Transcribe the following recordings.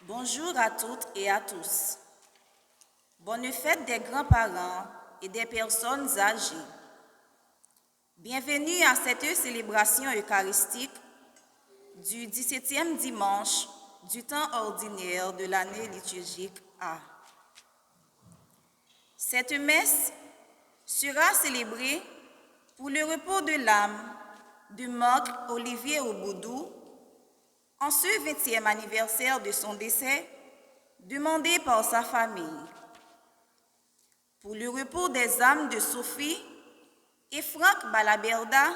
Bonjour à toutes et à tous. Bonne fête des grands-parents et des personnes âgées. Bienvenue à cette célébration eucharistique du 17e dimanche du temps ordinaire de l'année liturgique A. Cette messe sera célébrée pour le repos de l'âme de Marc Olivier Auboudou en ce 20e anniversaire de son décès, demandé par sa famille. Pour le repos des âmes de Sophie et Franck Balaberda,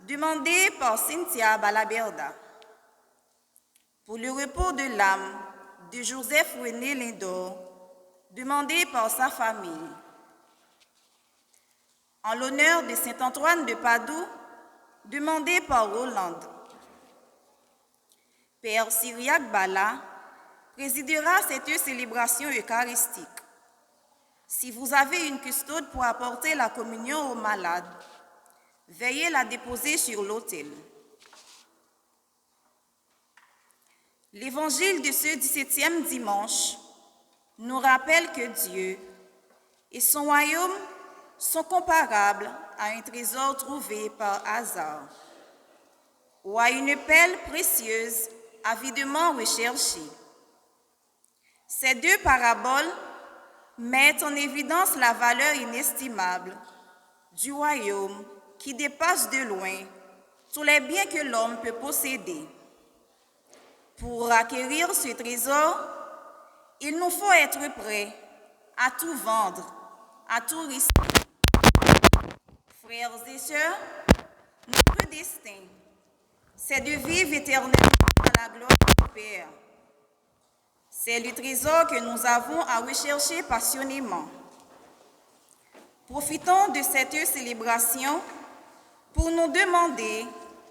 demandé par Cynthia Balaberda. Pour le repos de l'âme de Joseph René Lindor, demandé par sa famille. En l'honneur de Saint Antoine de Padoue, demandé par Roland. Père Cyriaque Bala présidera cette célébration eucharistique. Si vous avez une custode pour apporter la communion aux malades, veuillez la déposer sur l'autel. L'évangile de ce 17e dimanche nous rappelle que Dieu et son royaume sont comparables à un trésor trouvé par hasard ou à une perle précieuse avidement recherchée. Ces deux paraboles mettent en évidence la valeur inestimable du royaume qui dépasse de loin tous les biens que l'homme peut posséder. Pour acquérir ce trésor, il nous faut être prêts à tout vendre, à tout risquer. Frères et sœurs, notre destin, c'est de vivre éternellement dans la gloire du Père. C'est le trésor que nous avons à rechercher passionnément. Profitons de cette célébration pour nous demander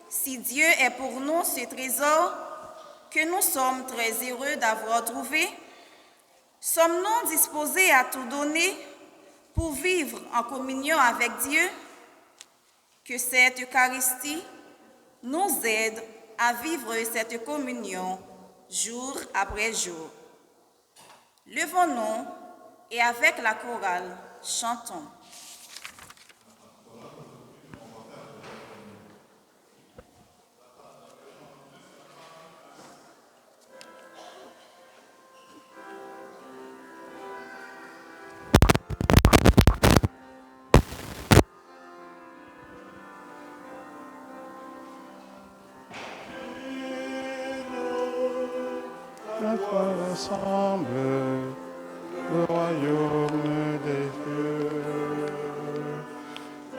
si Dieu est pour nous ce trésor que nous sommes très heureux d'avoir trouvé. Sommes-nous disposés à tout donner pour vivre en communion avec Dieu? Que cette Eucharistie nous aide à vivre cette communion jour après jour. Levons-nous et avec la chorale, chantons. À quoi ressemble le royaume des cieux?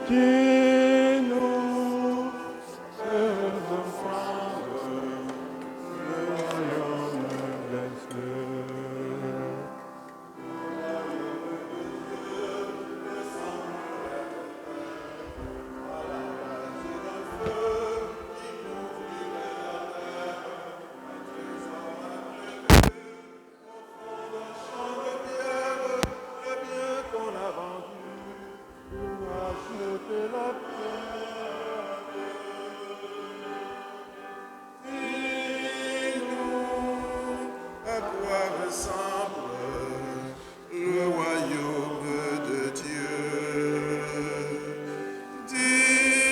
Dis-nous ce ressemble le royaume des cieux. À quoi ressemble le royaume de Dieu? Dis-nous,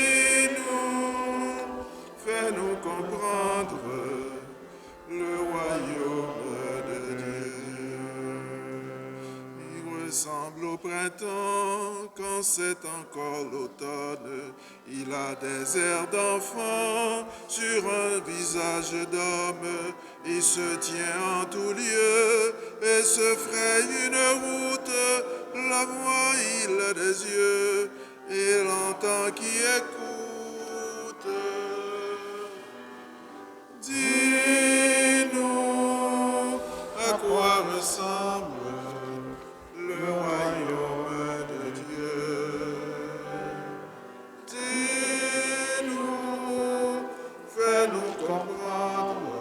fais-nous comprendre le royaume de Dieu. Il ressemble au printemps quand c'est encore l'automne. Il a des airs d'enfant sur un visage d'homme. Il se tient en tout lieu et se fraye une route. La voix, il a des yeux et l'entend qui écoute. Dis-nous à quoi ressemble le royaume de Dieu. Dis-nous, fais-nous comprendre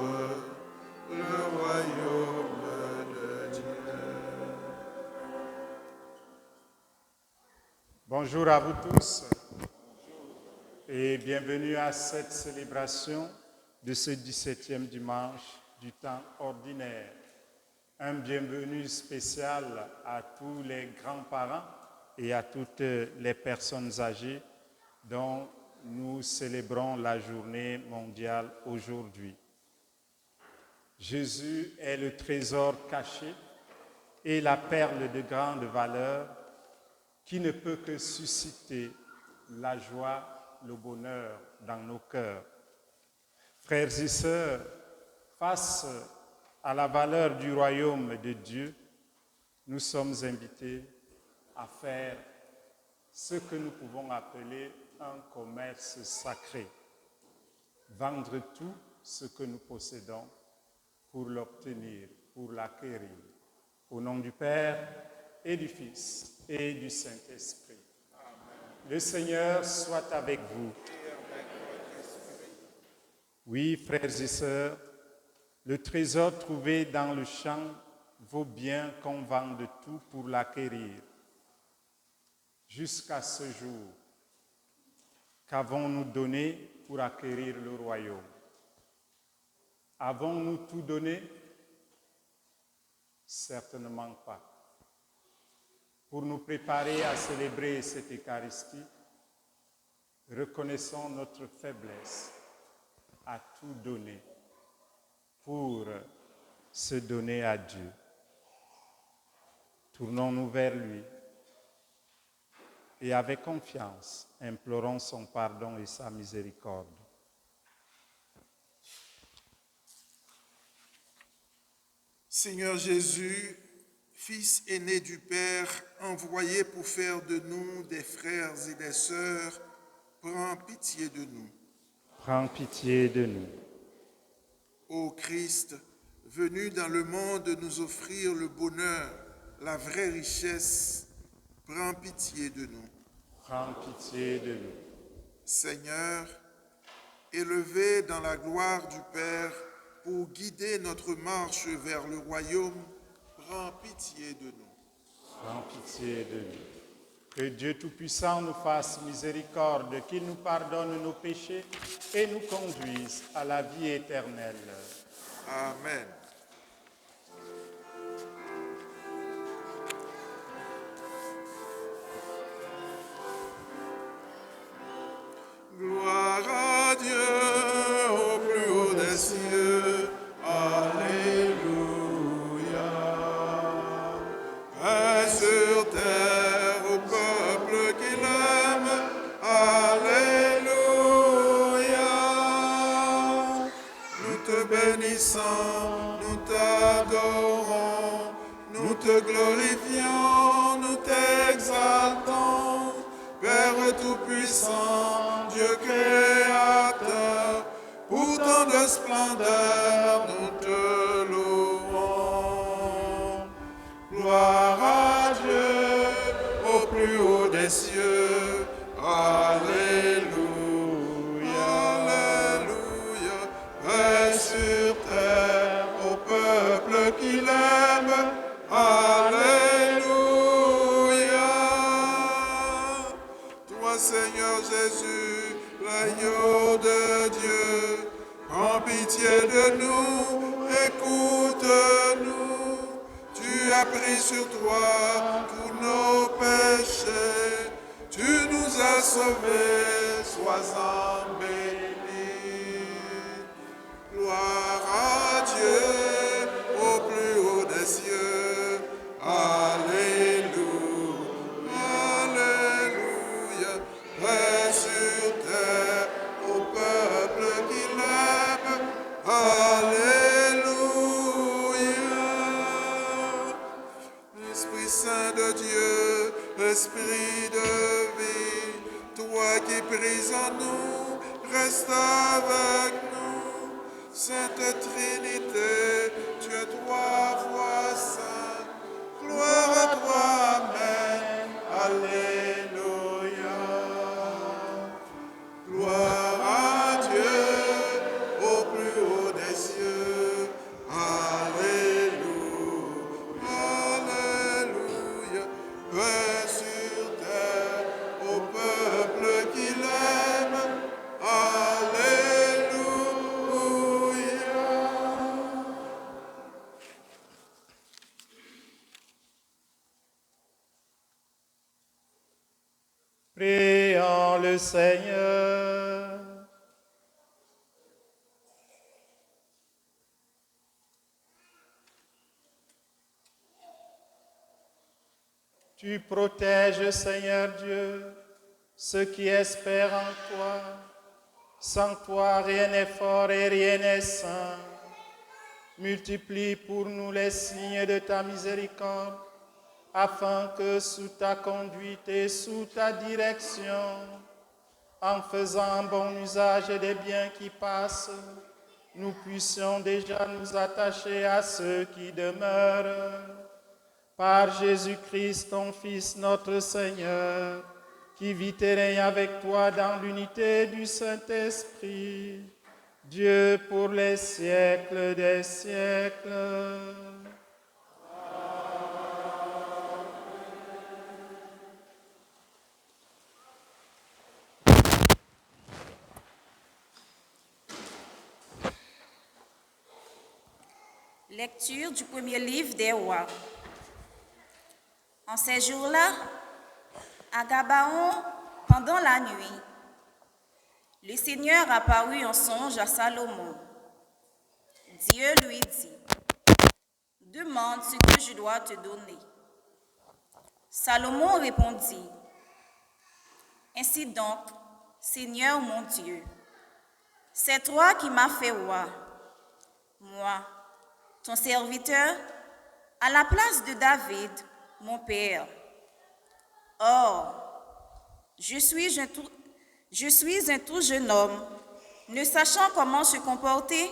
le royaume de Dieu. Bonjour à vous tous et bienvenue à cette célébration de ce 17e dimanche du temps ordinaire. Un bienvenue spécial à tous les grands-parents et à toutes les personnes âgées dont nous célébrons la journée mondiale aujourd'hui. Jésus est le trésor caché et la perle de grande valeur qui ne peut que susciter la joie, le bonheur dans nos cœurs. Frères et sœurs, face à la valeur du royaume de Dieu, nous sommes invités à faire ce que nous pouvons appeler un commerce sacré. Vendre tout ce que nous possédons pour l'obtenir, pour l'acquérir. Au nom du Père et du Fils et du Saint-Esprit. Le Seigneur soit avec vous. Oui, frères et sœurs, le trésor trouvé dans le champ vaut bien qu'on vende tout pour l'acquérir. Jusqu'à ce jour, qu'avons-nous donné pour acquérir le royaume? Avons-nous tout donné? Certainement pas. Pour nous préparer à célébrer cette Eucharistie, reconnaissons notre faiblesse à tout donner pour se donner à Dieu. Tournons-nous vers lui et avec confiance, implorons son pardon et sa miséricorde. Seigneur Jésus, Fils aîné du Père, envoyé pour faire de nous des frères et des sœurs, prends pitié de nous. Prends pitié de nous. Ô Christ, venu dans le monde nous offrir le bonheur, la vraie richesse, prends pitié de nous. Prends pitié de nous. Seigneur, élevé dans la gloire du Père pour guider notre marche vers le royaume, prends pitié de nous. Prends pitié de nous. Que Dieu Tout-Puissant nous fasse miséricorde, qu'il nous pardonne nos péchés et nous conduise à la vie éternelle. Amen. Gloire à Dieu au plus haut des cieux. Alléluia. Paix sur terre au peuple qui l'aime. Alléluia. Nous te bénissons, nous t'adorons, nous te glorifions, nous t'exaltons. Père Tout-Puissant, Dieu Créateur, pour tant de splendeur, nous te louons. Gloire à Dieu au plus haut des cieux. Alléluia, Alléluia. Paix sur terre au peuple qui l'aime. Alléluia. Toi, Seigneur Jésus, l'agneau de Dieu, prends pitié de nous, écoute-nous. Tu as pris sur toi tous nos péchés, tu nous as sauvés, sois-en béni. Gloire à Dieu au plus haut des cieux. Alléluia, Alléluia. Paix sur terre au peuple qui l'aime. Alléluia. Esprit Saint de Dieu, Esprit de vie, toi qui prises en nous, reste avec nous. Sainte Trinité, tu es trois fois saint. Gloire à toi, Amen. Alléluia. Gloire à Dieu au plus haut des cieux. Alléluia, Alléluia. Paix sur terre au peuple qui l'aime. Alléluia. le Seigneur. Tu protèges, Seigneur Dieu, ceux qui espèrent en toi. Sans toi, rien n'est fort et rien n'est saint. Multiplie pour nous les signes de ta miséricorde, afin que sous ta conduite et sous ta direction, en faisant bon usage des biens qui passent, nous puissions déjà nous attacher à ceux qui demeurent. Par Jésus-Christ, ton Fils, notre Seigneur, qui vit et règne avec toi dans l'unité du Saint-Esprit, Dieu pour les siècles des siècles. Lecture du premier livre des rois. En ces jours-là, à Gabaon, pendant la nuit, le Seigneur apparut en songe à Salomon. Dieu lui dit, « Demande ce que je dois te donner. » Salomon répondit, « Ainsi donc, Seigneur mon Dieu, c'est toi qui m'as fait roi. Moi, ton serviteur, à la place de David, mon père. Or, je suis un tout jeune homme, ne sachant comment se comporter,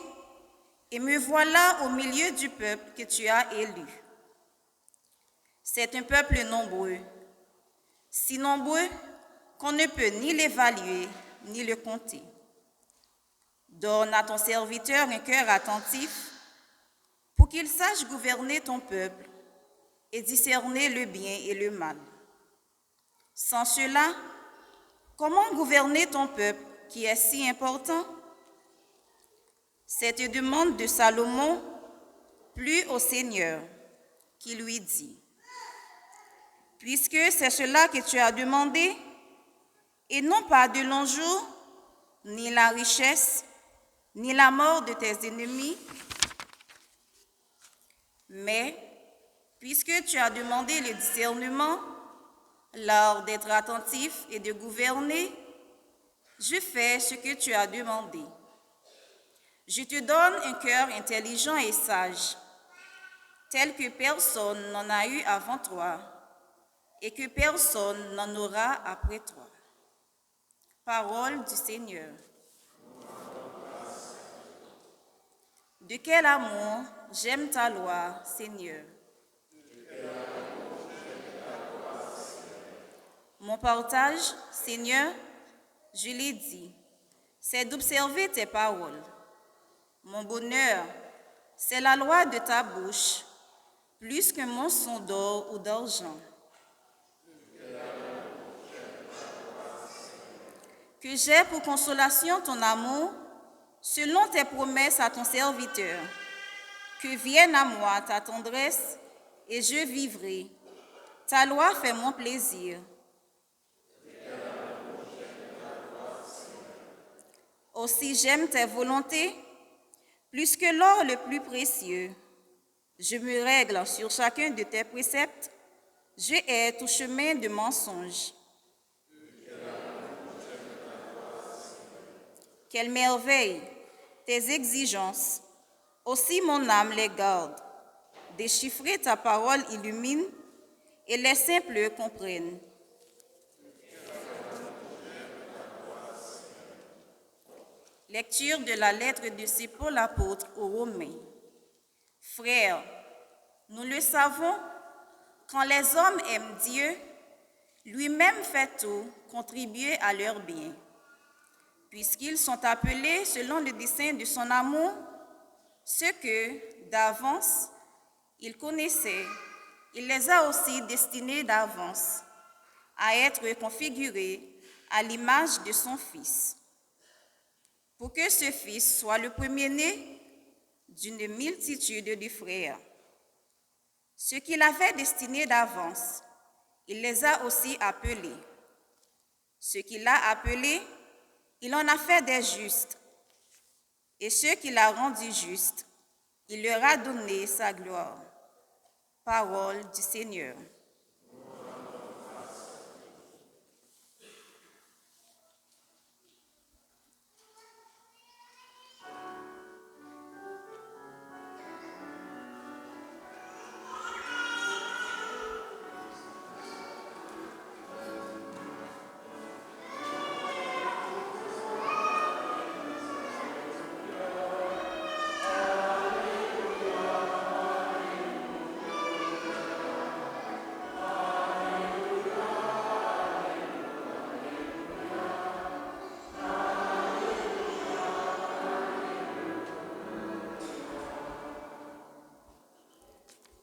et me voilà au milieu du peuple que tu as élu. C'est un peuple nombreux, si nombreux qu'on ne peut ni l'évaluer ni le compter. Donne à ton serviteur un cœur attentif pour qu'il sache gouverner ton peuple et discerner le bien et le mal. Sans cela, comment gouverner ton peuple qui est si important? Cette demande de Salomon plut au Seigneur, qui lui dit, « Puisque c'est cela que tu as demandé, et non pas de longs jours, ni la richesse, ni la mort de tes ennemis, mais puisque tu as demandé le discernement, l'art d'être attentif et de gouverner, je fais ce que tu as demandé. Je te donne un cœur intelligent et sage, tel que personne n'en a eu avant toi et que personne n'en aura après toi. » Parole du Seigneur. De quel amour j'aime ta loi, Seigneur. Mon partage, Seigneur, je l'ai dit, c'est d'observer tes paroles. Mon bonheur, c'est la loi de ta bouche, plus qu'un monceau d'or ou d'argent. Que j'ai pour consolation ton amour, selon tes promesses à ton serviteur. Que vienne à moi ta tendresse, et je vivrai. Ta loi fait mon plaisir. Aussi j'aime tes volontés, plus que l'or le plus précieux. Je me règle sur chacun de tes préceptes. Je hais tout chemin de mensonge. Quelle merveille, tes exigences. Aussi mon âme les garde. Déchiffrer ta parole illumine, et les simples comprennent. Lecture de la lettre de Saint Paul l'apôtre aux Romains. Frères, nous le savons, quand les hommes aiment Dieu, lui-même fait tout contribuer à leur bien. Puisqu'ils sont appelés selon le dessein de son amour, ceux que, d'avance, il connaissait, il les a aussi destinés d'avance à être configurés à l'image de son Fils, pour que ce Fils soit le premier-né d'une multitude de frères. Ceux qu'il avait destinés d'avance, il les a aussi appelés. Ceux qu'il a appelés, il en a fait des justes. Et ceux qu'il a rendus justes, il leur a donné sa gloire. Parole du Seigneur.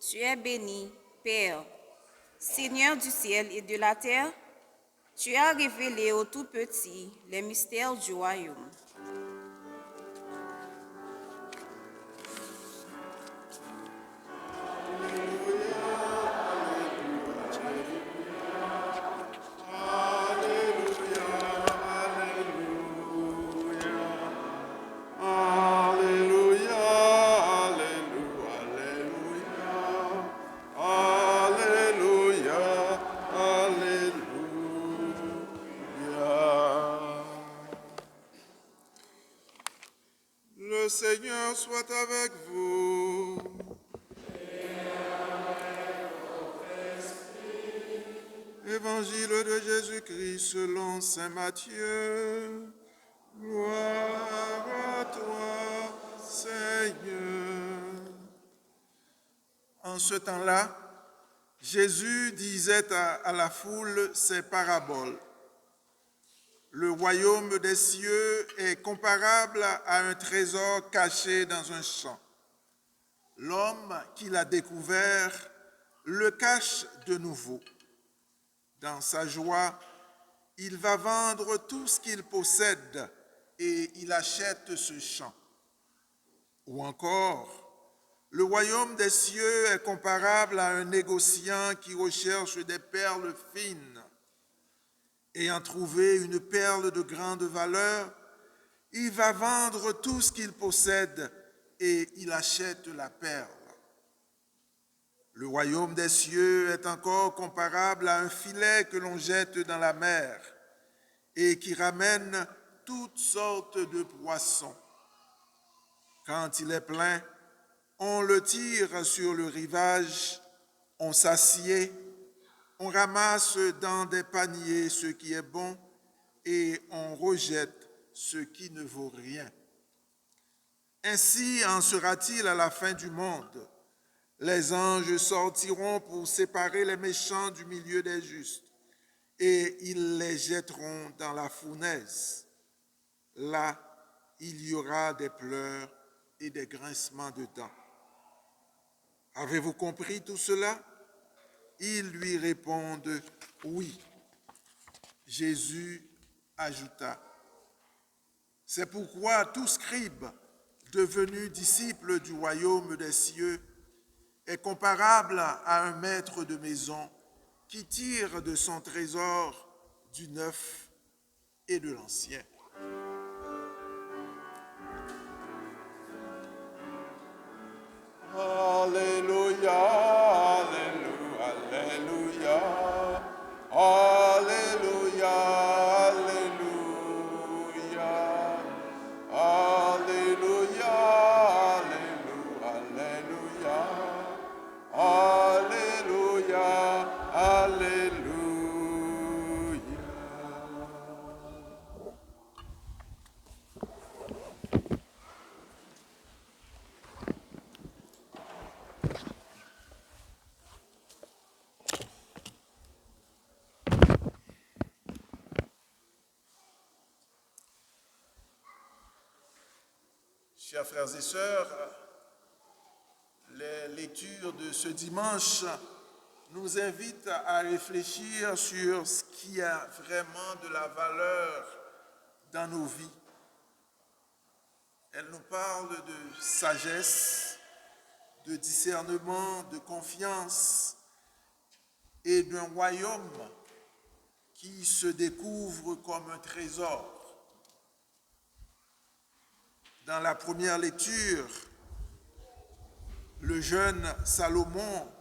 Tu es béni, Père, Seigneur du ciel et de la terre. Tu as révélé aux tout petits les mystères du royaume. Le Seigneur soit avec vous. Évangile de Jésus-Christ selon saint Matthieu. Gloire à toi, Seigneur. En ce temps-là, Jésus disait à la foule ces paraboles. Le royaume des cieux est comparable à un trésor caché dans un champ. L'homme qui l'a découvert le cache de nouveau. Dans sa joie, il va vendre tout ce qu'il possède et il achète ce champ. Ou encore, le royaume des cieux est comparable à un négociant qui recherche des perles fines. Ayant trouvé une perle de grande valeur, il va vendre tout ce qu'il possède et il achète la perle. Le royaume des cieux est encore comparable à un filet que l'on jette dans la mer et qui ramène toutes sortes de poissons. Quand il est plein, on le tire sur le rivage, on s'assied, on ramasse dans des paniers ce qui est bon et on rejette ce qui ne vaut rien. Ainsi en sera-t-il à la fin du monde. Les anges sortiront pour séparer les méchants du milieu des justes et ils les jetteront dans la fournaise. Là, il y aura des pleurs et des grincements de dents. Avez-vous compris tout cela? Ils lui répondent « Oui ». Jésus ajouta « C'est pourquoi tout scribe devenu disciple du royaume des cieux est comparable à un maître de maison qui tire de son trésor du neuf et de l'ancien. » Alléluia, Alléluia, Alléluia, Alléluia, Alléluia, Alléluia, Alléluia, Alléluia, Alléluia. Chers frères et sœurs, les lectures de ce dimanche nous invitent à réfléchir sur ce qui a vraiment de la valeur dans nos vies. Elles nous parlent de sagesse, de discernement, de confiance et d'un royaume qui se découvre comme un trésor. Dans la première lecture, le jeune Salomon,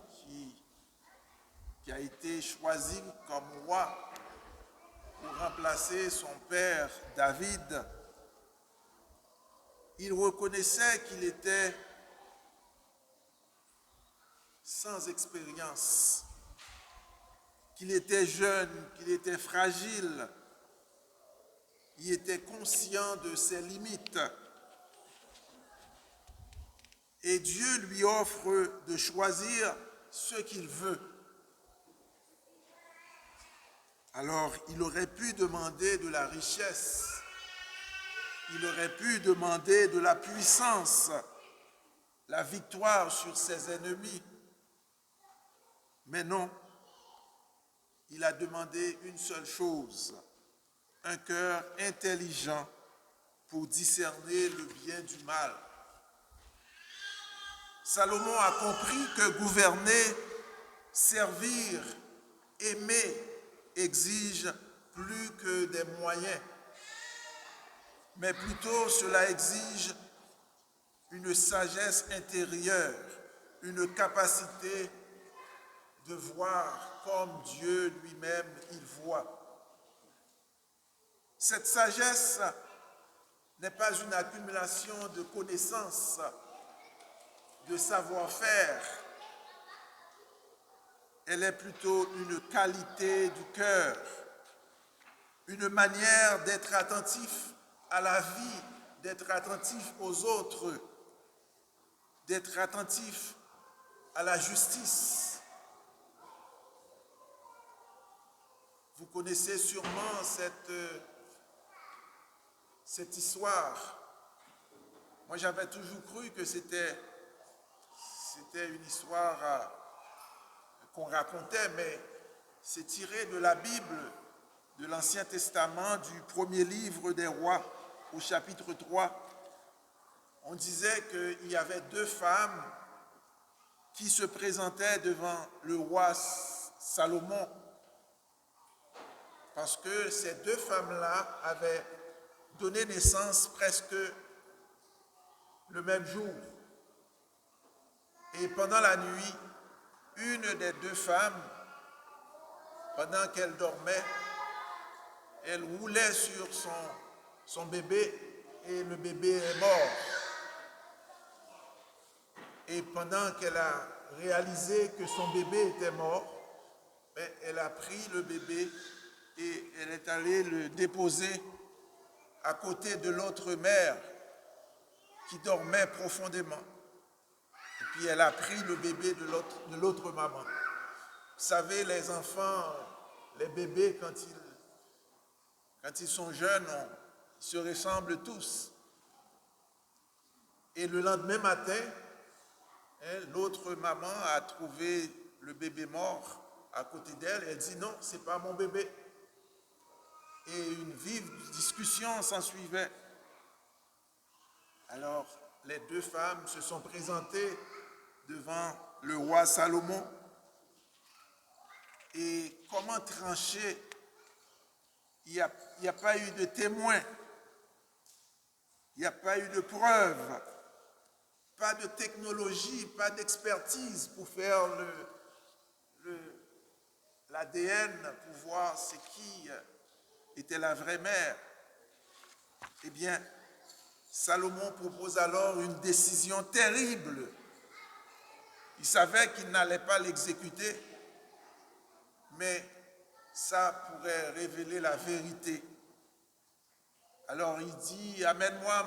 qui a été choisi comme roi pour remplacer son père David, il reconnaissait qu'il était sans expérience, qu'il était jeune, qu'il était fragile. Il était conscient de ses limites. Et Dieu lui offre de choisir ce qu'il veut. Alors, il aurait pu demander de la richesse, il aurait pu demander de la puissance, la victoire sur ses ennemis. Mais non, il a demandé une seule chose, un cœur intelligent pour discerner le bien du mal. Salomon a compris que gouverner, servir, aimer exige plus que des moyens, mais plutôt cela exige une sagesse intérieure, une capacité de voir comme Dieu lui-même il voit. Cette sagesse n'est pas une accumulation de connaissances, de savoir-faire. Elle est plutôt une qualité du cœur, une manière d'être attentif à la vie, d'être attentif aux autres, d'être attentif à la justice. Vous connaissez sûrement cette histoire. Moi, j'avais toujours cru que c'était une histoire qu'on racontait, mais c'est tiré de la Bible, de l'Ancien Testament, du premier livre des Rois, au chapitre 3. On disait qu'il y avait deux femmes qui se présentaient devant le roi Salomon, parce que ces deux femmes-là avaient donné naissance presque le même jour. Et pendant la nuit, une des deux femmes, pendant qu'elle dormait, elle roulait sur son bébé et le bébé est mort. Et pendant qu'elle a réalisé que son bébé était mort, elle a pris le bébé et elle est allée le déposer à côté de l'autre mère qui dormait profondément. Et puis elle a pris le bébé de l'autre maman. Vous savez, les enfants, les bébés, quand ils sont jeunes, ils se ressemblent tous. Et le lendemain matin, l'autre maman a trouvé le bébé mort à côté d'elle. Elle dit non, c'est pas mon bébé. Et une vive discussion s'ensuivait. Alors, les deux femmes se sont présentées devant le roi Salomon. Et comment trancher? Il n'y a pas eu de témoin. Il n'y a pas eu de preuve. Pas de technologie, pas d'expertise pour faire l'ADN, pour voir c'est qui était la vraie mère. Eh bien, Salomon propose alors une décision terrible. Il savait qu'il n'allait pas l'exécuter, mais ça pourrait révéler la vérité. Alors il dit, amène-moi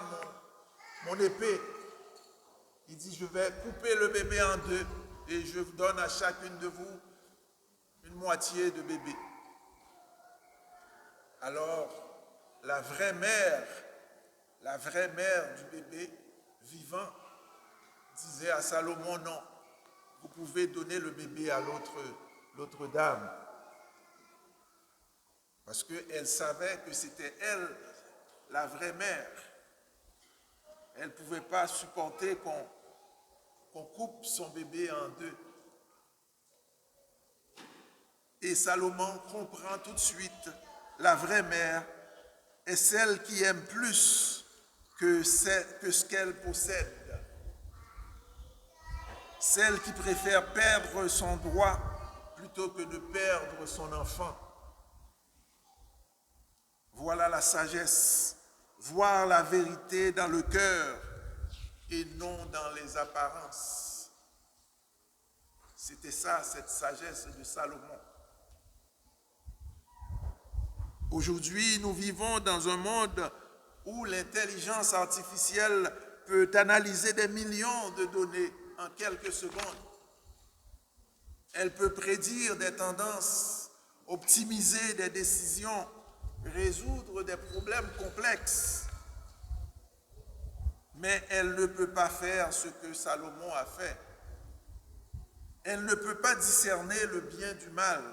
mon épée. Il dit, je vais couper le bébé en deux et je vous donne à chacune de vous une moitié de bébé. Alors, la vraie mère du bébé vivant disait à Salomon, non, vous pouvez donner le bébé à l'autre dame. Parce qu'elle savait que c'était elle, la vraie mère. Elle ne pouvait pas supporter qu'on coupe son bébé en deux. Et Salomon comprend tout de suite, la vraie mère est celle qui aime plus que ce qu'elle possède. Celle qui préfère perdre son droit plutôt que de perdre son enfant. Voilà la sagesse, voir la vérité dans le cœur et non dans les apparences. C'était ça, cette sagesse de Salomon. Aujourd'hui, nous vivons dans un monde où l'intelligence artificielle peut analyser des millions de données en quelques secondes. Elle peut prédire des tendances, optimiser des décisions, résoudre des problèmes complexes. Mais elle ne peut pas faire ce que Salomon a fait. Elle ne peut pas discerner le bien du mal.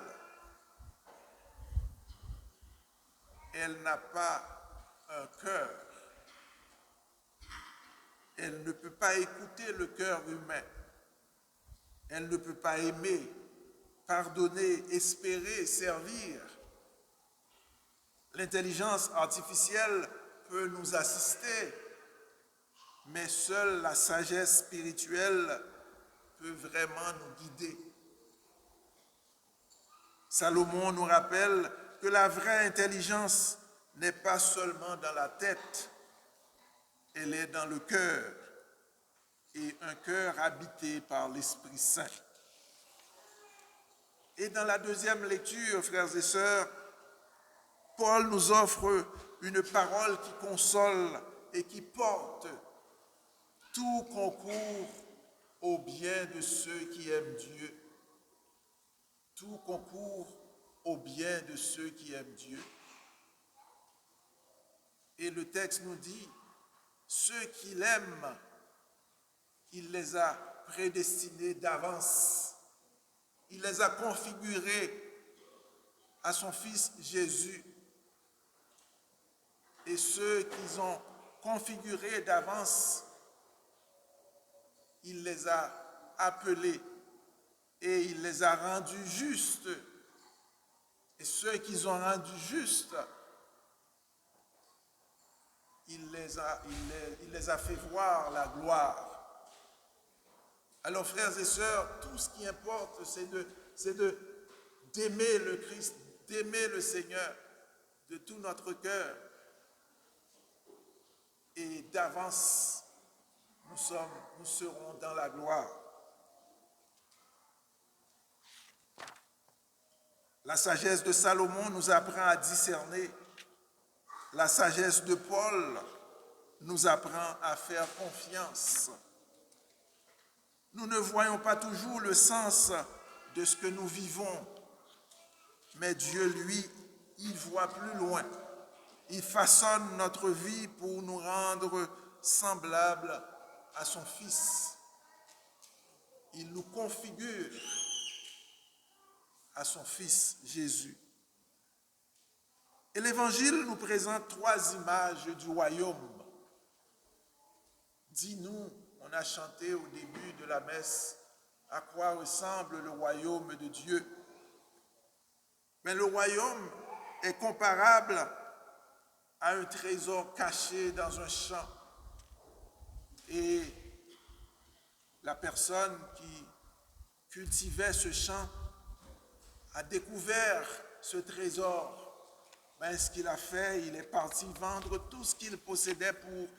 Elle n'a pas un cœur. Elle ne peut pas écouter le cœur humain. Elle ne peut pas aimer, pardonner, espérer, servir. L'intelligence artificielle peut nous assister, mais seule la sagesse spirituelle peut vraiment nous guider. Salomon nous rappelle que la vraie intelligence n'est pas seulement dans la tête, elle est dans le cœur, et un cœur habité par l'Esprit Saint. Et dans la deuxième lecture, frères et sœurs, Paul nous offre une parole qui console et qui porte tout concours au bien de ceux qui aiment Dieu. Tout concourt au bien de ceux qui aiment Dieu. Et le texte nous dit, ceux qui l'aiment, il les a prédestinés d'avance. Il les a configurés à son Fils Jésus. Et ceux qu'ils ont configurés d'avance, il les a appelés et il les a rendus justes. Et ceux qu'ils ont rendus justes, il les a fait voir la gloire. Alors, frères et sœurs, tout ce qui importe, c'est d'aimer le Christ, d'aimer le Seigneur de tout notre cœur. Et d'avance, nous serons dans la gloire. La sagesse de Salomon nous apprend à discerner. La sagesse de Paul nous apprend à faire confiance. Nous ne voyons pas toujours le sens de ce que nous vivons, mais Dieu, lui, il voit plus loin. Il façonne notre vie pour nous rendre semblables à son Fils. Il nous configure à son Fils Jésus. Et l'Évangile nous présente 3 images du royaume. Dis-nous, on a chanté au début de la messe, à quoi ressemble le royaume de Dieu. Mais le royaume est comparable à un trésor caché dans un champ. Et la personne qui cultivait ce champ a découvert ce trésor. Ben, ce qu'il a fait, il est parti vendre tout ce qu'il possédait pour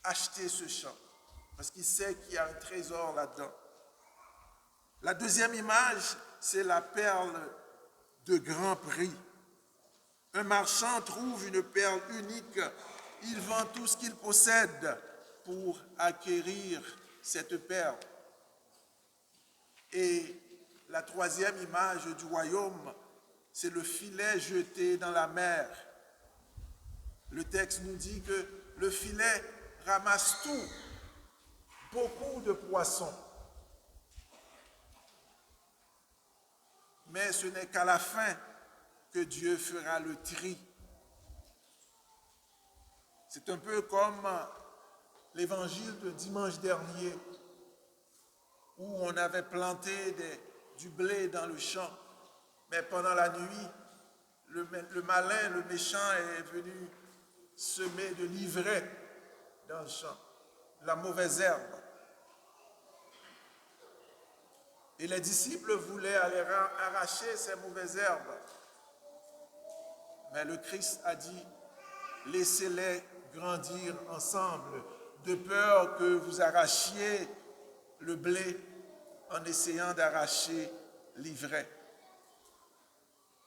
acheter ce champ. Parce qu'il sait qu'il y a un trésor là-dedans. La deuxième image, c'est la perle de grand prix. Un marchand trouve une perle unique. Il vend tout ce qu'il possède pour acquérir cette perle. Et la troisième image du royaume, c'est le filet jeté dans la mer. Le texte nous dit que le filet ramasse tout, beaucoup de poissons. Mais ce n'est qu'à la fin que Dieu fera le tri. C'est un peu comme l'évangile de dimanche dernier, où on avait planté du blé dans le champ. Mais pendant la nuit, le malin, le méchant est venu semer de l'ivraie dans le champ, la mauvaise herbe. Et les disciples voulaient aller arracher ces mauvaises herbes. Mais le Christ a dit, laissez-les grandir ensemble, de peur que vous arrachiez le blé en essayant d'arracher l'ivraie.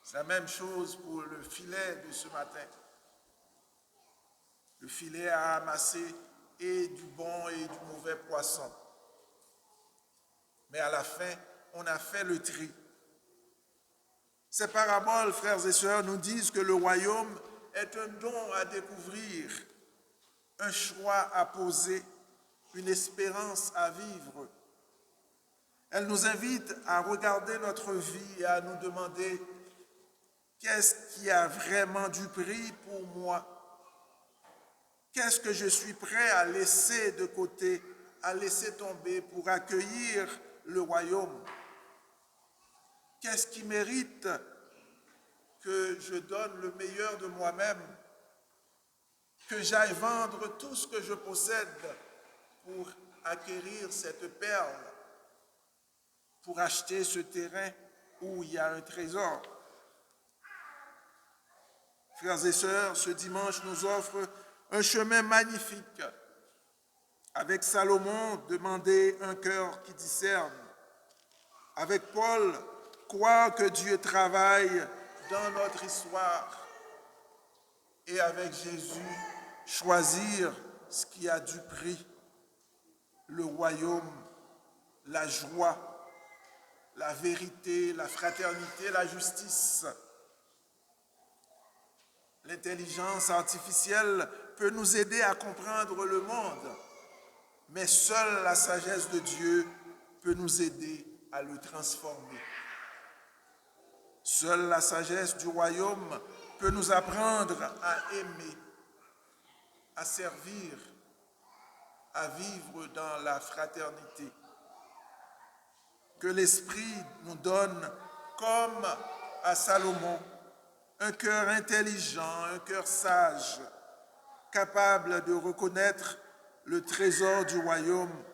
C'est la même chose pour le filet de ce matin. Le filet a amassé et du bon et du mauvais poisson. Mais à la fin, on a fait le tri. Ces paraboles, frères et sœurs, nous disent que le royaume est un don à découvrir, un choix à poser, une espérance à vivre. Elle nous invite à regarder notre vie et à nous demander qu'est-ce qui a vraiment du prix pour moi? Qu'est-ce que je suis prêt à laisser de côté, à laisser tomber pour accueillir le royaume? Qu'est-ce qui mérite que je donne le meilleur de moi-même, que j'aille vendre tout ce que je possède pour acquérir cette perle, pour acheter ce terrain où il y a un trésor? Frères et sœurs, ce dimanche nous offre un chemin magnifique. Avec Salomon, demander un cœur qui discerne. Avec Paul, croire que Dieu travaille dans notre histoire. Et avec Jésus, choisir ce qui a du prix. Le royaume, la joie, la vérité, la fraternité, la justice. L'intelligence artificielle peut nous aider à comprendre le monde, mais seule la sagesse de Dieu peut nous aider à le transformer. Seule la sagesse du royaume peut nous apprendre à aimer, à servir, à vivre dans la fraternité. Que l'Esprit nous donne, comme à Salomon, un cœur intelligent, un cœur sage, capable de reconnaître le trésor du royaume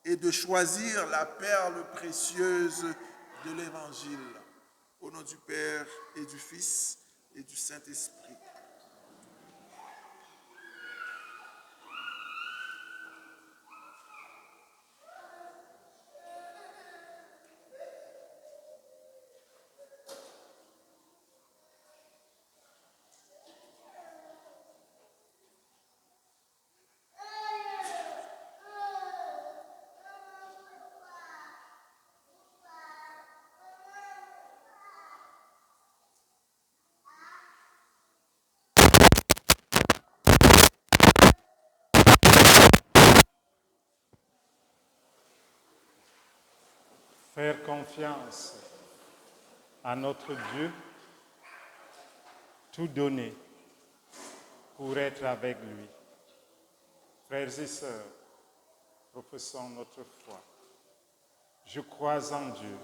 et de choisir la perle précieuse de l'Évangile. Au nom du Père et du Fils et du Saint-Esprit. Faire confiance à notre Dieu, tout donner pour être avec lui. Frères et sœurs, professons notre foi. Je crois en Dieu,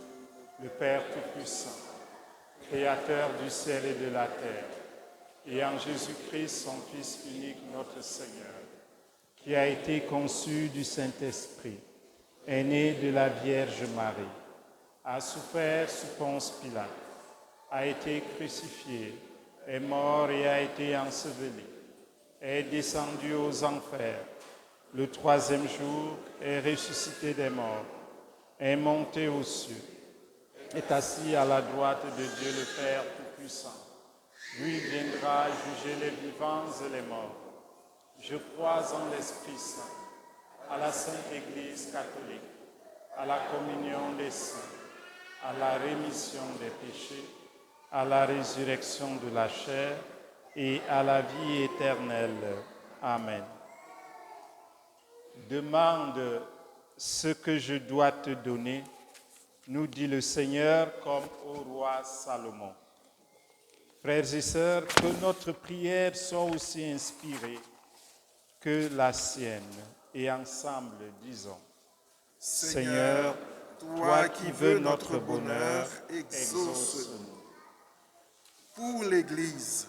le Père Tout-Puissant, Créateur du ciel et de la terre, et en Jésus-Christ, son Fils unique, notre Seigneur, qui a été conçu du Saint-Esprit, est né de la Vierge Marie, a souffert sous Ponce Pilate, a été crucifié, est mort et a été enseveli, est descendu aux enfers, le troisième jour est ressuscité des morts, est monté aux cieux, est assis à la droite de Dieu le Père Tout-Puissant. Lui viendra juger les vivants et les morts. Je crois en l'Esprit Saint, à la Sainte Église catholique, à la communion des saints, à la rémission des péchés, à la résurrection de la chair et à la vie éternelle. Amen. Demande ce que je dois te donner, nous dit le Seigneur comme au roi Salomon. Frères et sœurs, que notre prière soit aussi inspirée que la sienne, et ensemble disons, Seigneur, Toi qui veux notre bonheur, exauce-nous. Pour l'Église,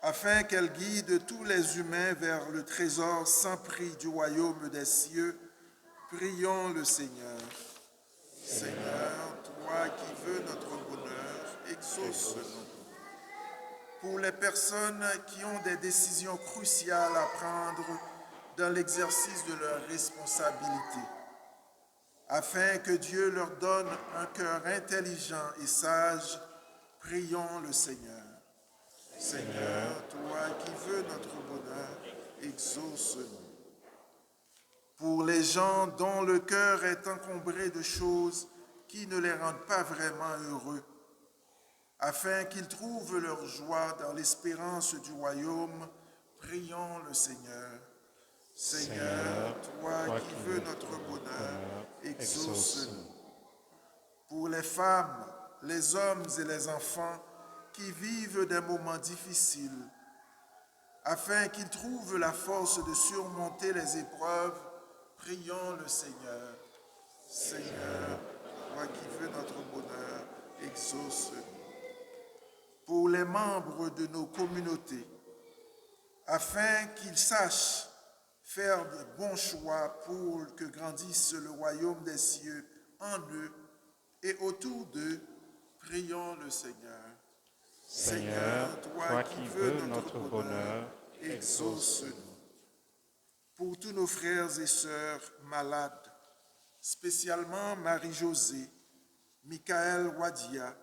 afin qu'elle guide tous les humains vers le trésor sans prix du royaume des cieux, prions le Seigneur. Seigneur, toi qui veux notre bonheur, exauce-nous. Pour les personnes qui ont des décisions cruciales à prendre dans l'exercice de leurs responsabilités, afin que Dieu leur donne un cœur intelligent et sage, prions le Seigneur. Seigneur, toi qui veux notre bonheur, exauce-nous. Pour les gens dont le cœur est encombré de choses qui ne les rendent pas vraiment heureux, afin qu'ils trouvent leur joie dans l'espérance du royaume, prions le Seigneur. Seigneur, toi qui veux notre bonheur, exauce-nous. Pour les femmes, les hommes et les enfants qui vivent des moments difficiles, afin qu'ils trouvent la force de surmonter les épreuves, prions le Seigneur. Seigneur, toi qui veux notre bonheur, exauce-nous. Pour les membres de nos communautés, afin qu'ils sachent faire de bons choix pour que grandisse le royaume des cieux en eux et autour d'eux, prions le Seigneur. Seigneur, toi qui veux notre bonheur, exauce-nous. Pour tous nos frères et sœurs malades, spécialement Marie-Josée, Michael Wadia,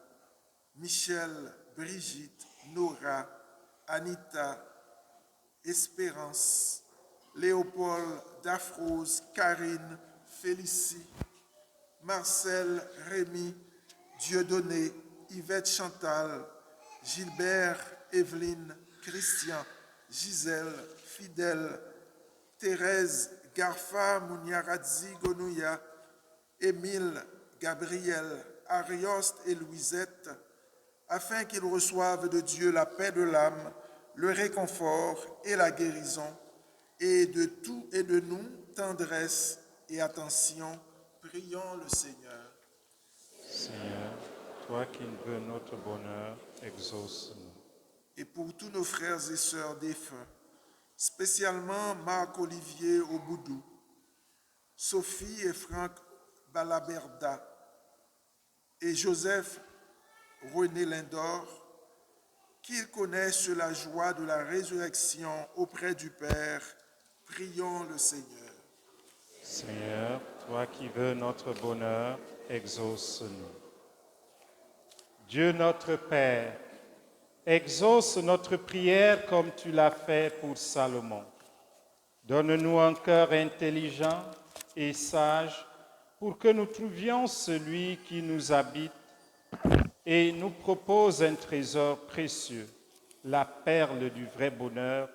Michel, Brigitte, Nora, Anita, Espérance, Léopold, Daphrose, Karine, Félicie, Marcel, Rémi, Dieudonné, Yvette Chantal, Gilbert, Evelyne, Christian, Gisèle, Fidèle, Thérèse, Garfa, Mouniaradzi, Gonouya, Émile, Gabriel, Arioste et Louisette, afin qu'ils reçoivent de Dieu la paix de l'âme, le réconfort et la guérison, et de tout et de nous, tendresse et attention, prions le Seigneur. Seigneur, toi qui veux notre bonheur, exauce-nous. Et pour tous nos frères et sœurs défunts, spécialement Marc-Olivier Auboudou, Sophie et Franck Balaberda, et Joseph René Lindor, qu'ils connaissent la joie de la résurrection auprès du Père, prions le Seigneur. Seigneur, toi qui veux notre bonheur, exauce-nous. Dieu notre Père, exauce notre prière comme tu l'as fait pour Salomon. Donne-nous un cœur intelligent et sage pour que nous trouvions celui qui nous habite et nous propose un trésor précieux, la perle du vrai bonheur,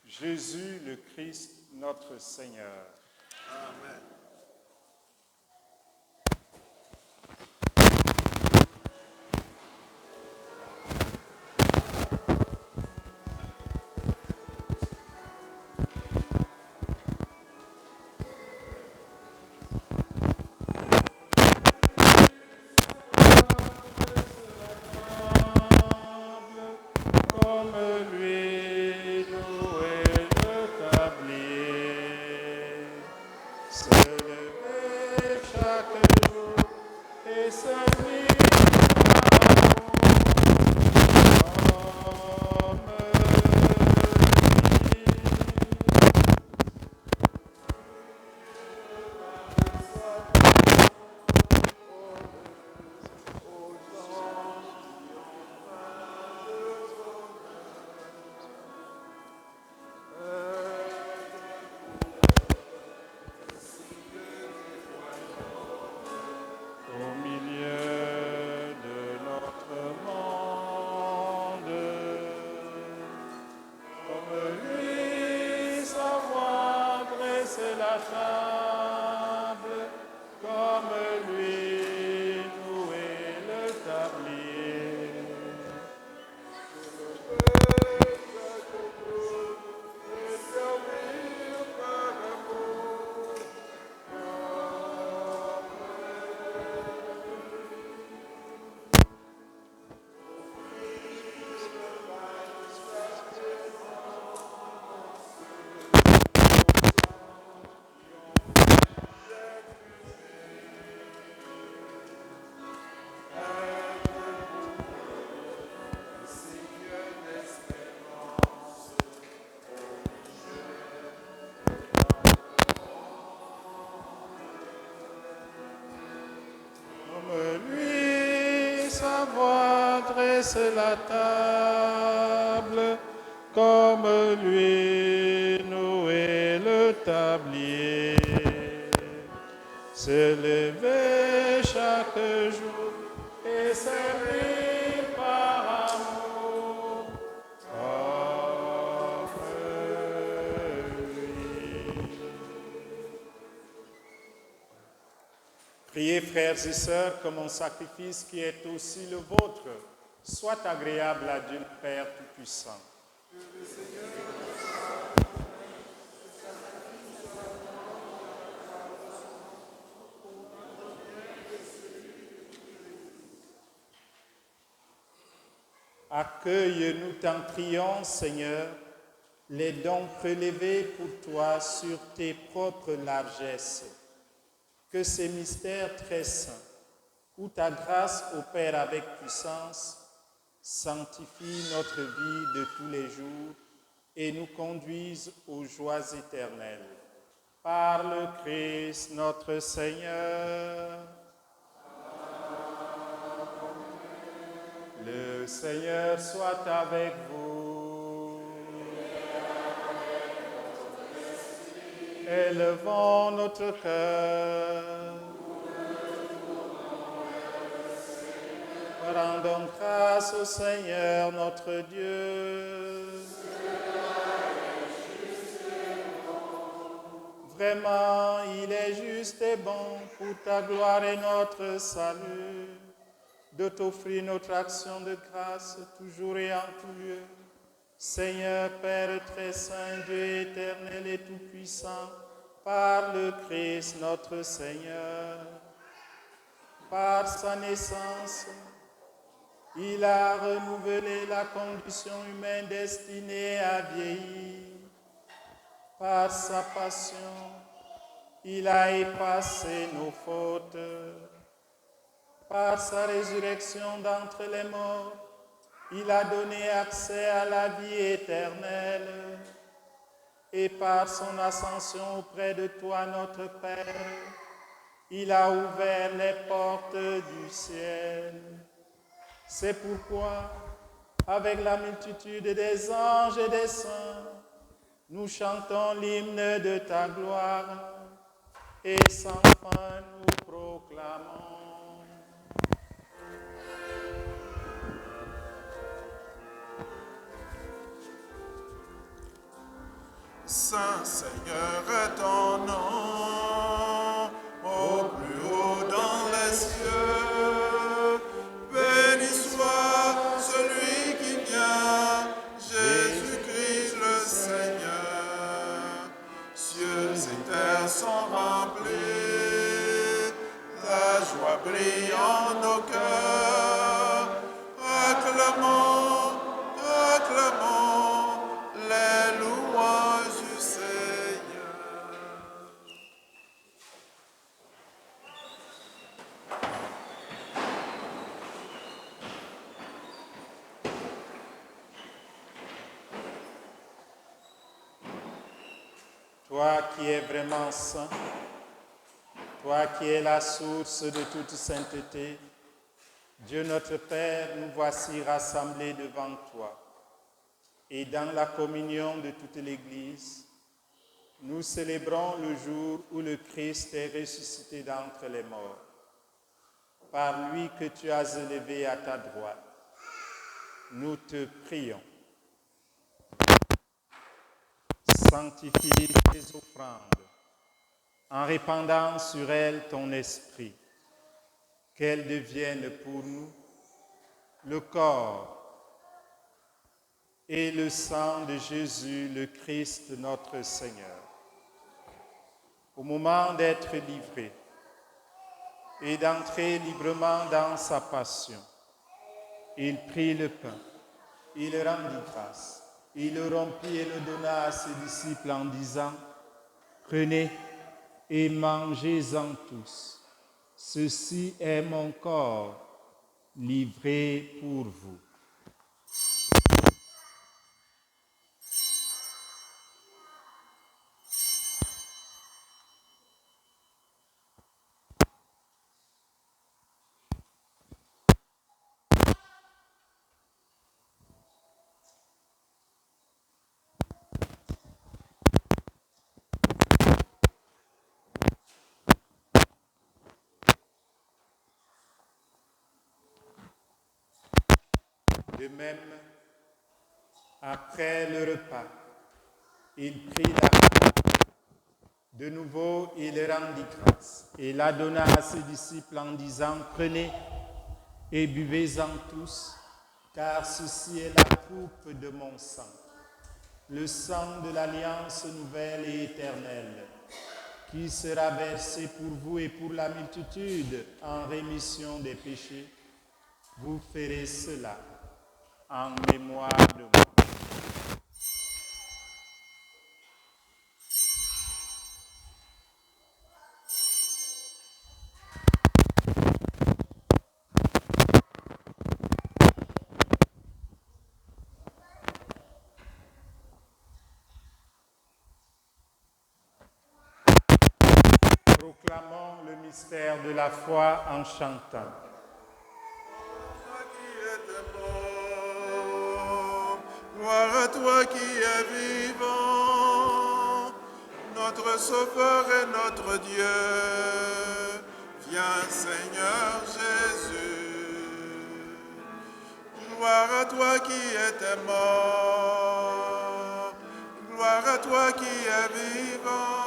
Jésus le Christ, notre Seigneur. Amen. Comme lui, doué le tablier, se lever chaque jour et servir comme au milieu savoir dresser la table, comme lui nouer le tablier. Se lever chaque jour et servir par amour comme lui. Priez, frères et sœurs, que mon sacrifice qui est aussi le vôtre soit agréable à Dieu le Père Tout-Puissant. Accueille, nous t'en prions, Seigneur, les dons prélevés pour toi sur tes propres largesses. Que ces mystères très saints, où ta grâce opère avec puissance, sanctifie notre vie de tous les jours et nous conduise aux joies éternelles. Par le Christ notre Seigneur. Le Seigneur soit avec vous. Élevons notre cœur. Rendons grâce au Seigneur notre Dieu. Vraiment, il est juste et bon pour ta gloire et notre salut de t'offrir notre action de grâce toujours et en tout lieu. Seigneur, Père très saint, Dieu éternel et tout-puissant, par le Christ notre Seigneur. Par sa naissance, il a renouvelé la condition humaine destinée à vieillir. Par sa passion, il a effacé nos fautes. Par sa résurrection d'entre les morts, il a donné accès à la vie éternelle. Et par son ascension auprès de toi, notre Père, il a ouvert les portes du ciel. C'est pourquoi, avec la multitude des anges et des saints, nous chantons l'hymne de ta gloire et sans fin nous proclamons. Saint Seigneur est ton nom, au plus haut dans les cieux. Béni soit celui qui vient, Jésus-Christ le Seigneur. Cieux et terre sont remplis, la joie brille en nos cœurs. Acclamons, acclamons les louanges du Seigneur. Toi qui es vraiment saint, toi qui es la source de toute sainteté, Dieu notre Père, nous voici rassemblés devant toi. Et dans la communion de toute l'Église, nous célébrons le jour où le Christ est ressuscité d'entre les morts. Par lui que tu as élevé à ta droite, nous te prions. Sanctifie tes offrandes en répandant sur elles ton esprit, qu'elles deviennent pour nous le corps et le sang de Jésus, le Christ, notre Seigneur. Au moment d'être livré et d'entrer librement dans sa passion, il prit le pain, il rendit grâce, il le rompit et le donna à ses disciples en disant, « Prenez et mangez-en tous. Ceci est mon corps livré pour vous. » De même, après le repas, il prit la coupe. De nouveau, il rendit grâce et la donna à ses disciples en disant, « Prenez et buvez-en tous, car ceci est la coupe de mon sang, le sang de l'alliance nouvelle et éternelle, qui sera versé pour vous et pour la multitude en rémission des péchés. Vous ferez cela en mémoire de moi. » Proclamons le mystère de la foi en chantant. Toi qui es mort, gloire à toi qui es vivant, notre Sauveur et notre Dieu. Viens Seigneur Jésus. Gloire à toi qui étais mort, gloire à toi qui es vivant,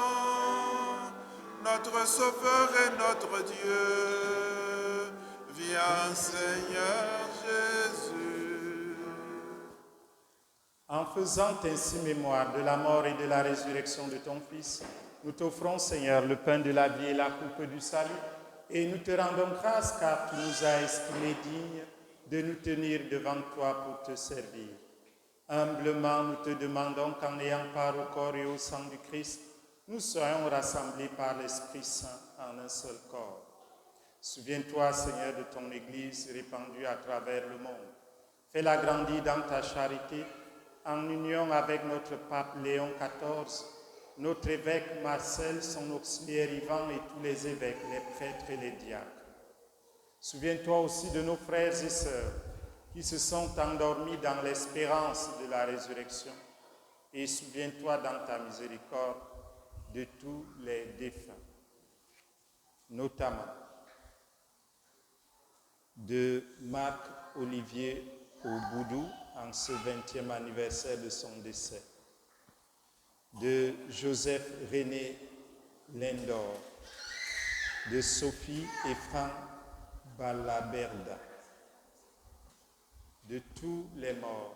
notre Sauveur et notre Dieu. Viens Seigneur Jésus. En faisant ainsi mémoire de la mort et de la résurrection de ton Fils, nous t'offrons, Seigneur, le pain de la vie et la coupe du salut, et nous te rendons grâce car tu nous as estimés dignes de nous tenir devant toi pour te servir. Humblement, nous te demandons qu'en ayant part au corps et au sang du Christ, nous soyons rassemblés par l'Esprit Saint en un seul corps. Souviens-toi, Seigneur, de ton Église répandue à travers le monde. Fais-la grandir dans ta charité, en union avec notre pape Léon XIV, notre évêque Marcel, son auxiliaire Ivan et tous les évêques, les prêtres et les diacres. Souviens-toi aussi de nos frères et sœurs qui se sont endormis dans l'espérance de la résurrection. Et souviens-toi dans ta miséricorde de tous les défunts, notamment de Marc Olivier Auboudou en ce 20e anniversaire de son décès, de Joseph René Lindor, de Sophie et Franck Balaberda, de tous les morts,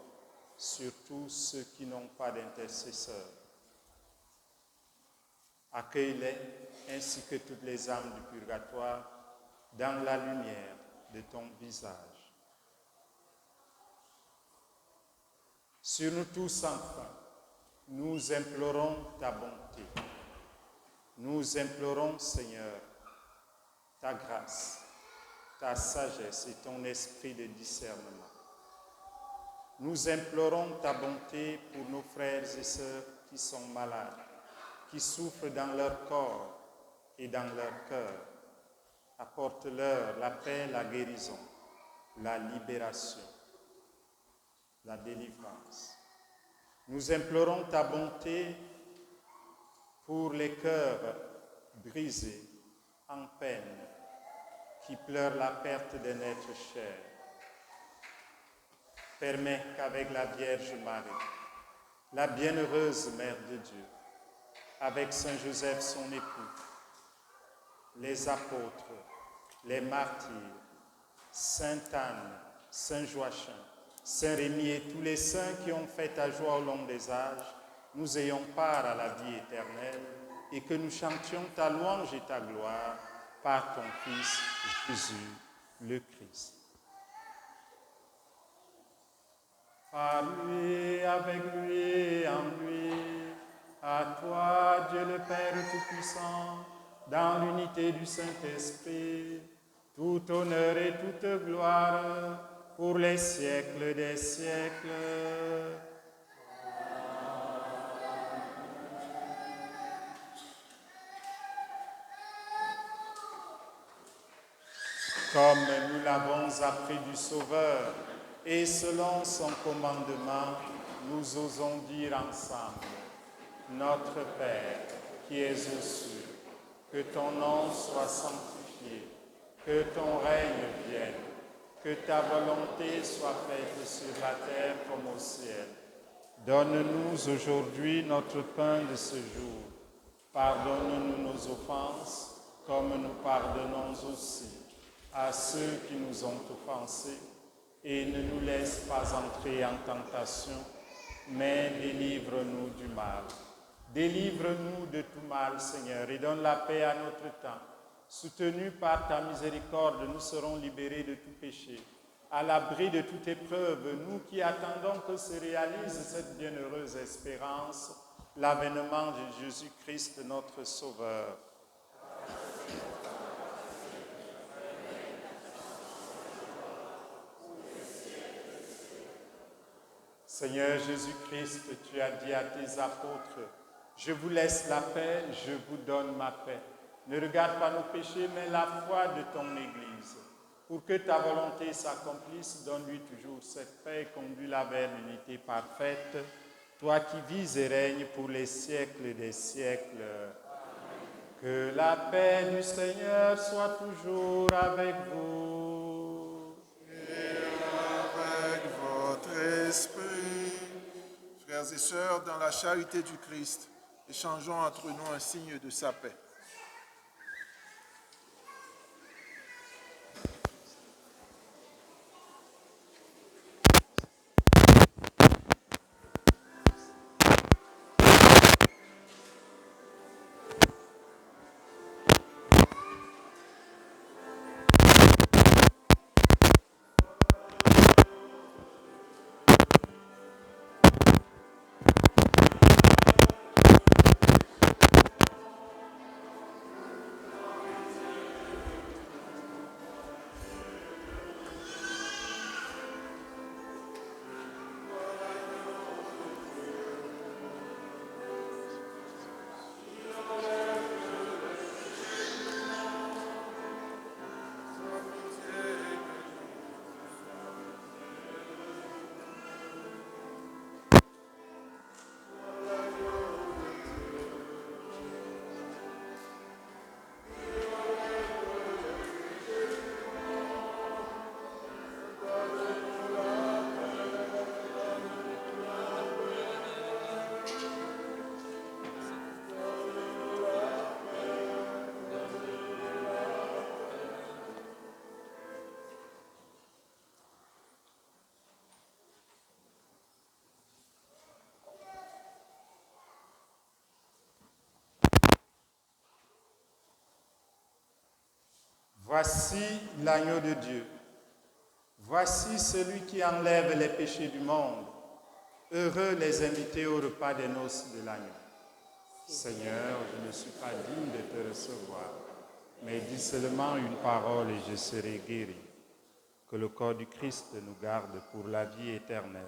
surtout ceux qui n'ont pas d'intercesseur. Accueille-les, ainsi que toutes les âmes du purgatoire, dans la lumière de ton visage. Sur nous tous, enfin, nous implorons ta bonté. Nous implorons, Seigneur, ta grâce, ta sagesse et ton esprit de discernement. Nous implorons ta bonté pour nos frères et sœurs qui sont malades, qui souffrent dans leur corps et dans leur cœur. Apporte-leur la paix, la guérison, la libération, la délivrance. Nous implorons ta bonté pour les cœurs brisés, en peine, qui pleurent la perte d'un être cher. Permets qu'avec la Vierge Marie, la bienheureuse Mère de Dieu, avec Saint Joseph son époux, les apôtres, les martyrs, Sainte Anne, Saint Joachim, Saint Rémy et tous les saints qui ont fait ta joie au long des âges, nous ayons part à la vie éternelle et que nous chantions ta louange et ta gloire par ton Fils Jésus le Christ. Par lui, avec lui et en lui, à toi, Dieu le Père Tout-Puissant, dans l'unité du Saint-Esprit, tout honneur et toute gloire pour les siècles des siècles. Comme nous l'avons appris du Sauveur, et selon son commandement, nous osons dire ensemble, Notre Père, qui es aux cieux, que ton nom soit sanctifié, que ton règne vienne, Que ta volonté soit faite sur la terre comme au ciel. Donne-nous aujourd'hui notre pain de ce jour. Pardonne-nous nos offenses, comme nous pardonnons aussi à ceux qui nous ont offensés. Et ne nous laisse pas entrer en tentation, mais délivre-nous du mal. Délivre-nous de tout mal, Seigneur, et donne la paix à notre temps. Soutenus par ta miséricorde, nous serons libérés de tout péché. À l'abri de toute épreuve, nous qui attendons que se réalise cette bienheureuse espérance, l'avènement de Jésus-Christ, notre Sauveur. Seigneur Jésus-Christ, tu as dit à tes apôtres, « Je vous laisse la paix, je vous donne ma paix. Ne regarde pas nos péchés, mais la foi de ton Église. Pour que ta volonté s'accomplisse, donne-lui toujours cette paix et conduis-la vers l'unité parfaite, toi qui vis et règnes pour les siècles des siècles. Que la paix du Seigneur soit toujours avec vous. Avec votre esprit. Frères et sœurs, dans la charité du Christ, échangeons entre nous un signe de sa paix. Voici l'agneau de Dieu. Voici celui qui enlève les péchés du monde. Heureux les invités au repas des noces de l'agneau. Seigneur, je ne suis pas digne de te recevoir, mais dis seulement une parole et je serai guéri. Que le corps du Christ nous garde pour la vie éternelle.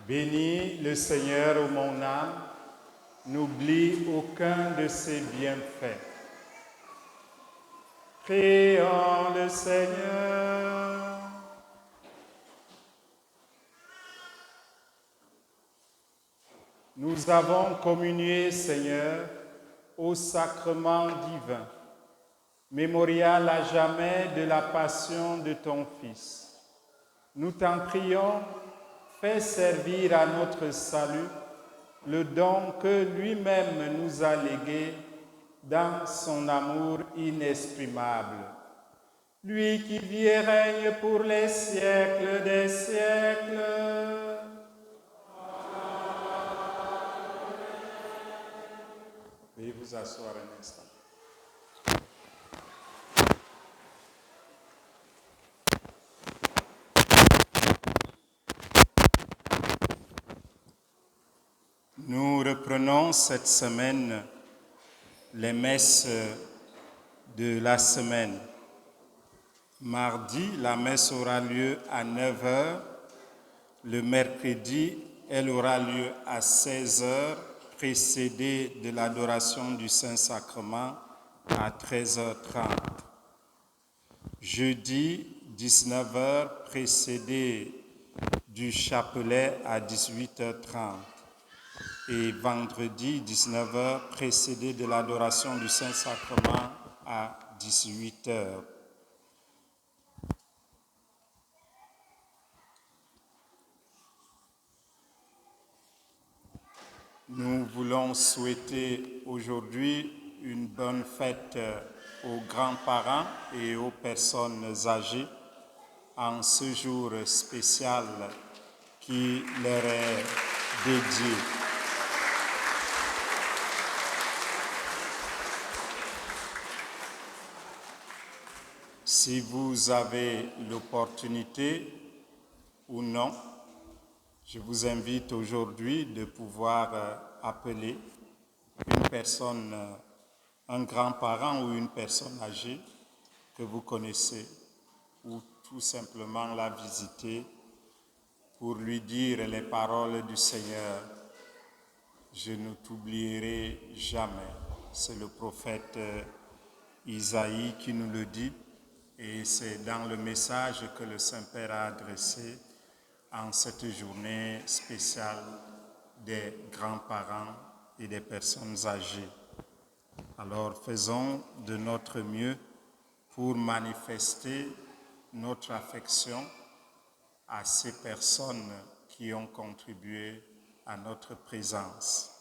Bénis le Seigneur, ô mon âme, n'oublie aucun de ses bienfaits. Prions le Seigneur. Nous avons communié, Seigneur, au sacrement divin, mémorial à jamais de la passion de ton Fils. Nous t'en prions, fais servir à notre salut le don que lui-même nous a légué dans son amour inexprimable. Lui qui vit et règne pour les siècles des siècles. Veuillez vous asseoir un instant. Nous reprenons cette semaine les messes de la semaine. Mardi, la messe aura lieu à 9h. Le mercredi, elle aura lieu à 16h, précédée de l'adoration du Saint-Sacrement à 13h30. Jeudi, 19h, précédée du chapelet à 18h30. Et vendredi, 19h, précédé de l'adoration du Saint-Sacrement à 18h. Nous voulons souhaiter aujourd'hui une bonne fête aux grands-parents et aux personnes âgées en ce jour spécial qui leur est dédié. Si vous avez l'opportunité ou non, je vous invite aujourd'hui de pouvoir appeler une personne, un grand-parent ou une personne âgée que vous connaissez, ou tout simplement la visiter pour lui dire les paroles du Seigneur. Je ne t'oublierai jamais. C'est le prophète Isaïe qui nous le dit. Et c'est dans le message que le Saint-Père a adressé en cette journée spéciale des grands-parents et des personnes âgées. Alors faisons de notre mieux pour manifester notre affection à ces personnes qui ont contribué à notre présence.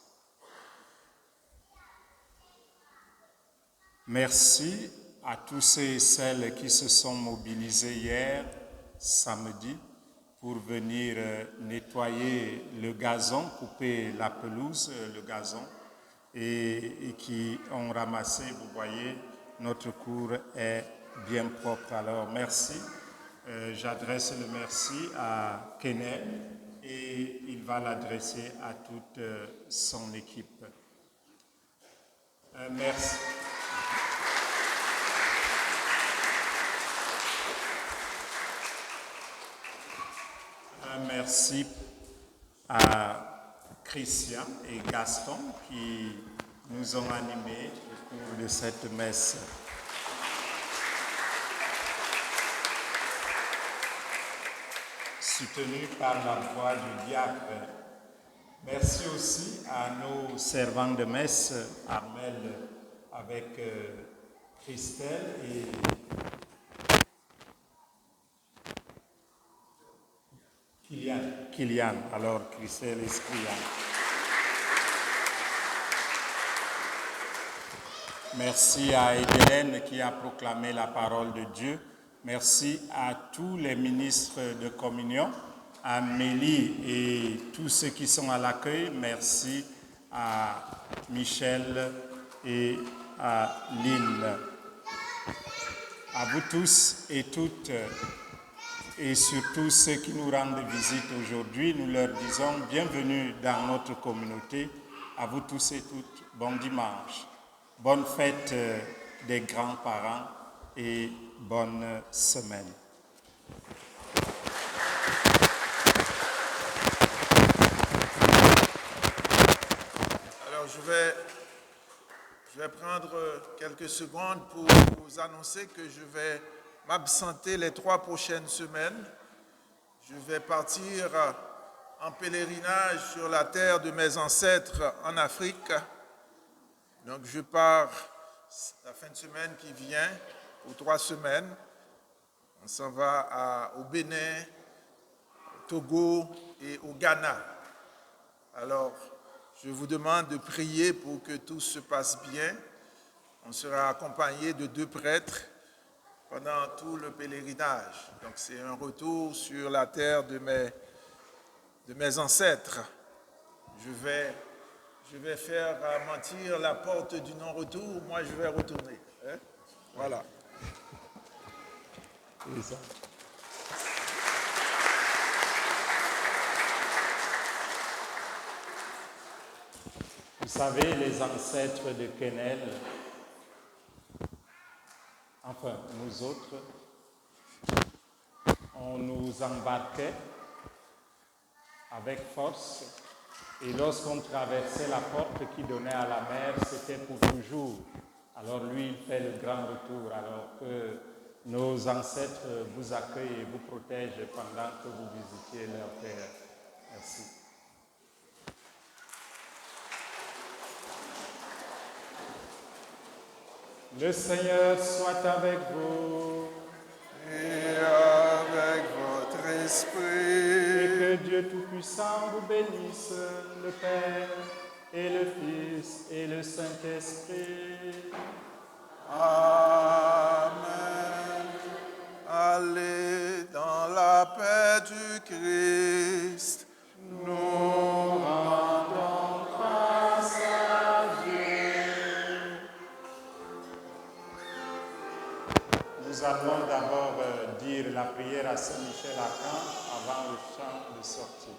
Merci à tous ceux et celles qui se sont mobilisés hier, samedi, pour venir nettoyer le gazon, couper la pelouse, le gazon, et qui ont ramassé, vous voyez, notre cour est bien propre. Alors merci, j'adresse le merci à Kenneth et il va l'adresser à toute son équipe. Merci. Merci à Christian et Gaston qui nous ont animés au cours de cette messe. Soutenus par la voix du diacre. Merci aussi à nos servants de messe, Armel avec Christelle et Kylian, alors Christelle et Kylian. Merci à Hélène qui a proclamé la parole de Dieu. Merci à tous les ministres de communion, à Mélie et tous ceux qui sont à l'accueil. Merci à Michel et à Lynn. À vous tous et toutes, et surtout ceux qui nous rendent visite aujourd'hui, nous leur disons bienvenue dans notre communauté. À vous tous et toutes, bon dimanche, bonne fête des grands-parents et bonne semaine. Alors, je vais prendre quelques secondes pour vous annoncer que je vais m'absenter les 3 prochaines semaines. Je vais partir en pèlerinage sur la terre de mes ancêtres en Afrique. Donc, je pars la fin de semaine qui vient, pour 3 semaines. On s'en va au Bénin, au Togo et au Ghana. Alors, je vous demande de prier pour que tout se passe bien. On sera accompagné de 2 prêtres pendant tout le pèlerinage. Donc, c'est un retour sur la terre de mes ancêtres. Je vais faire mentir la porte du non-retour. Moi, je vais retourner. Hein? Voilà. C'est ça. Vous savez, les ancêtres de Quesnel, enfin nous autres, on nous embarquait avec force et lorsqu'on traversait la porte qui donnait à la mer, c'était pour toujours. Alors lui, il fait le grand retour alors que nos ancêtres vous accueillent et vous protègent pendant que vous visitiez leur terre. Merci. Le Seigneur soit avec vous. Et avec votre esprit. Et que Dieu Tout-Puissant vous bénisse, le Père et le Fils et le Saint-Esprit. Amen. Allez dans la paix du Christ. Nous rendons grâce à Dieu. Nous allons d'abord dire la prière à Saint-Michel-Archange avant le chant de sortie.